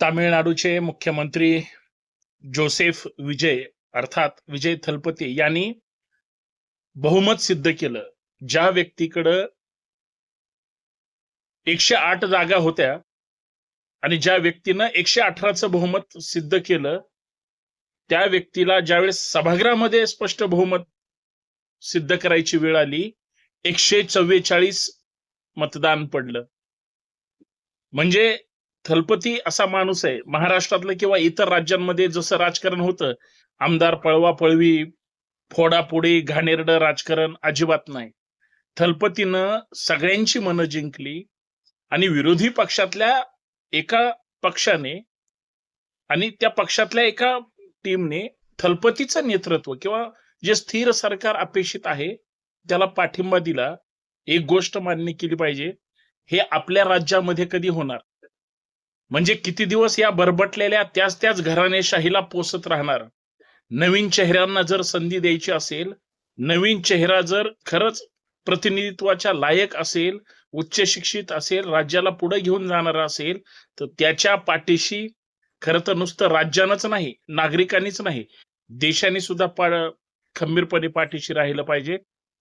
तामिळनाडूचे मुख्यमंत्री जोसेफ विजय अर्थात विजय थलपती यांनी बहुमत सिद्ध केलं. ज्या व्यक्तीकडं 108 जागा होत्या आणि ज्या व्यक्तीनं 118चं बहुमत सिद्ध केलं, त्या व्यक्तीला ज्यावेळेस सभागृहामध्ये स्पष्ट बहुमत सिद्ध करायची वेळ आली, 144 मतदान पडलं. म्हणजे थलपती असा माणूस आहे. महाराष्ट्रातलं किंवा इतर राज्यांमध्ये जसं राजकारण होतं, आमदार पळवापळवी, फोडाफोडी, घाणेरडं राजकारण अजिबात नाही. थलपतीनं सगळ्यांची मनं जिंकली आणि विरोधी पक्षातल्या एका पक्षाने आणि त्या पक्षातल्या एका टीमने थलपतीचं नेतृत्व किंवा जे स्थिर सरकार अपेक्षित आहे त्याला पाठिंबा दिला. एक गोष्ट मान्य केली पाहिजे, हे आपल्या राज्यामध्ये कधी होणार? म्हणजे किती दिवस या बरबटलेल्या त्याच घराणेशाहीला पोसत राहणार? नवीन चेहऱ्यांना जर संधी द्यायची असेल, नवीन चेहरा जर खरंच प्रतिनिधित्वाच्या लायक असेल, उच्च शिक्षित असेल, राज्याला पुढे घेऊन जाणारा असेल, तर त्याच्या पाठीशी खरं तर नुसतं राज्यानंच नाही, नागरिकांनीच नाही, देशाने सुद्धा खंबीरपणे पाठीशी राहिलं पाहिजे.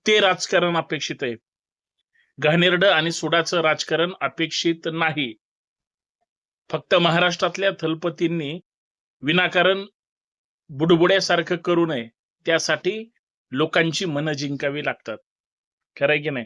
ते राजकारण अपेक्षित आहे. घाणेरडं आणि सुडाचं राजकारण अपेक्षित नाही. फक्त महाराष्ट्रातल्या थलपतींनी विनाकारण बुडबुड्यासारखं करू नये. त्यासाठी लोकांची मनं जिंकावी लागतात. खरंय की नाही?